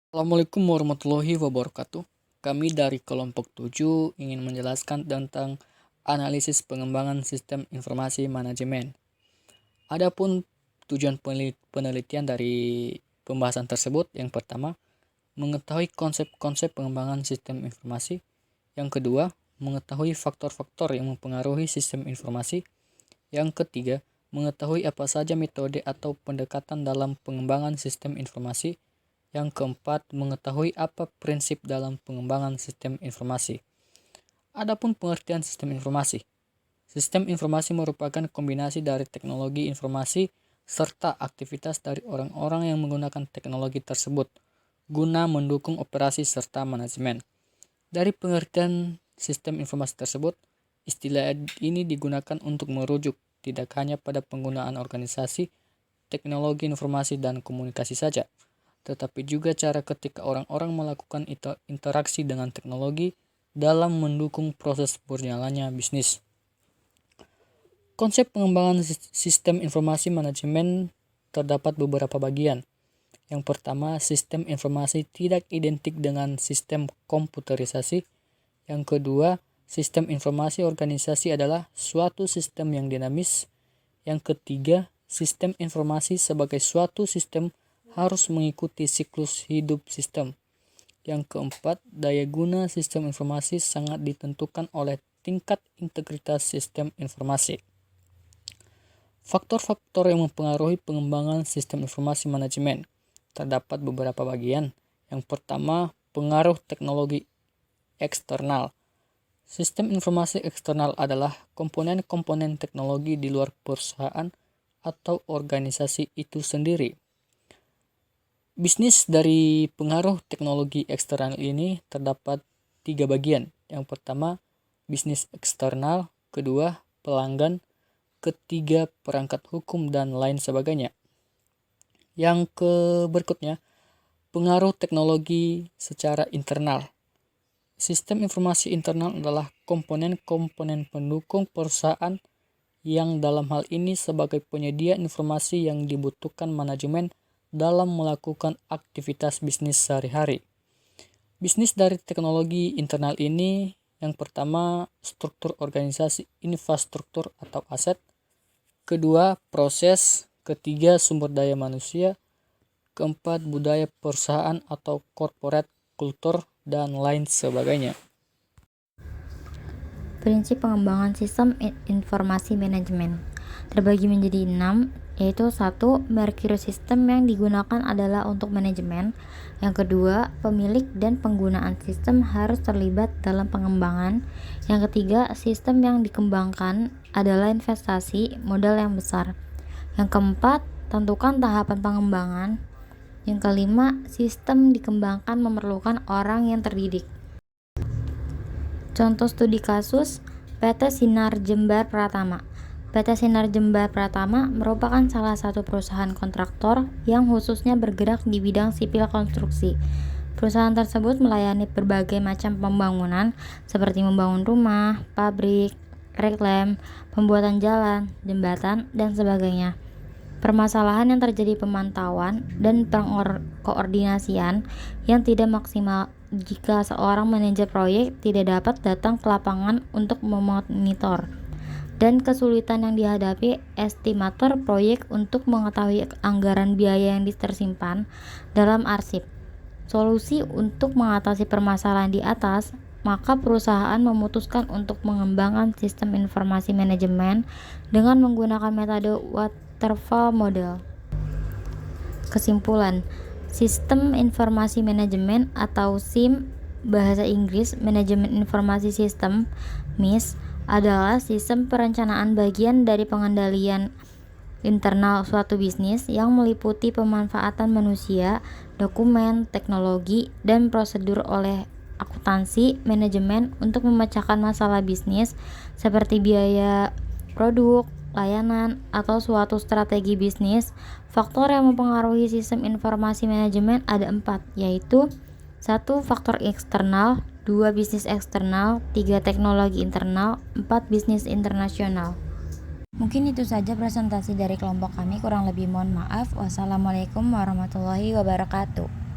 Assalamualaikum warahmatullahi wabarakatuh. Kami dari kelompok 7 ingin menjelaskan tentang analisis pengembangan sistem informasi manajemen. Adapun tujuan penelitian dari pembahasan tersebut, yang pertama, mengetahui konsep-konsep pengembangan sistem informasi. Yang kedua, mengetahui faktor-faktor yang mempengaruhi sistem informasi. Yang ketiga, mengetahui apa saja metode atau pendekatan dalam pengembangan sistem informasi. Yang keempat, mengetahui apa prinsip dalam pengembangan sistem informasi. Adapun pengertian sistem informasi. Sistem informasi merupakan kombinasi dari teknologi informasi serta aktivitas dari orang-orang yang menggunakan teknologi tersebut guna mendukung operasi serta manajemen. Dari pengertian sistem informasi tersebut, istilah ini digunakan untuk merujuk tidak hanya pada penggunaan organisasi, teknologi informasi dan komunikasi saja, tetapi juga cara ketika orang-orang melakukan interaksi dengan teknologi dalam mendukung proses berjalannya bisnis. Konsep pengembangan sistem informasi manajemen terdapat beberapa bagian. Yang pertama, sistem informasi tidak identik dengan sistem komputerisasi. Yang kedua, sistem informasi organisasi adalah suatu sistem yang dinamis. Yang ketiga, sistem informasi sebagai suatu sistem harus mengikuti siklus hidup sistem. Yang keempat, daya guna sistem informasi sangat ditentukan oleh tingkat integritas sistem informasi. Faktor-faktor yang mempengaruhi pengembangan sistem informasi manajemen terdapat beberapa bagian. Yang pertama, pengaruh teknologi eksternal. Sistem informasi eksternal adalah komponen-komponen teknologi di luar perusahaan atau organisasi itu sendiri. Bisnis dari pengaruh teknologi eksternal ini terdapat 3 bagian. Yang pertama, bisnis eksternal. Kedua, pelanggan. Ketiga, perangkat hukum dan lain sebagainya. Yang berikutnya, pengaruh teknologi secara internal. Sistem informasi internal adalah komponen-komponen pendukung perusahaan yang dalam hal ini sebagai penyedia informasi yang dibutuhkan manajemen dalam melakukan aktivitas bisnis sehari-hari. Bisnis dari teknologi internal ini yang pertama, struktur organisasi infrastruktur atau aset. Kedua, proses. Ketiga, sumber daya manusia. Keempat, budaya perusahaan atau corporate culture dan lain sebagainya. Prinsip pengembangan sistem informasi manajemen terbagi menjadi 6, yaitu 1. Mercury sistem yang digunakan adalah untuk manajemen. Yang kedua, pemilik dan penggunaan sistem harus terlibat dalam pengembangan. Yang ketiga, sistem yang dikembangkan adalah investasi modal yang besar. Yang keempat, tentukan tahapan pengembangan. Yang kelima, sistem dikembangkan memerlukan orang yang terdidik. Contoh studi kasus PT Sinar Jembar Pratama. PT Sinar Jembar Pratama merupakan salah satu perusahaan kontraktor yang khususnya bergerak di bidang sipil konstruksi. Perusahaan tersebut melayani berbagai macam pembangunan seperti membangun rumah, pabrik, reklam, pembuatan jalan, jembatan, dan sebagainya. Permasalahan yang terjadi pemantauan dan koordinasian yang tidak maksimal jika seorang manajer proyek tidak dapat datang ke lapangan untuk memonitor, dan kesulitan yang dihadapi estimator proyek untuk mengetahui anggaran biaya yang tersimpan dalam arsip. Solusi untuk mengatasi permasalahan di atas, maka perusahaan memutuskan untuk mengembangkan sistem informasi manajemen dengan menggunakan metode waterfall model. Kesimpulan, sistem informasi manajemen atau SIM bahasa Inggris Manajemen Informasi System (MIS) adalah sistem perencanaan bagian dari pengendalian internal suatu bisnis yang meliputi pemanfaatan manusia, dokumen, teknologi, dan prosedur oleh akuntansi manajemen untuk memecahkan masalah bisnis seperti biaya produk, layanan, atau suatu strategi bisnis. Faktor yang mempengaruhi sistem informasi manajemen ada 4, yaitu 1. Faktor eksternal, 2. Bisnis eksternal, 3. Teknologi internal, 4. Bisnis internasional. Mungkin itu saja presentasi dari kelompok kami, kurang lebih mohon maaf. Wassalamualaikum warahmatullahi wabarakatuh.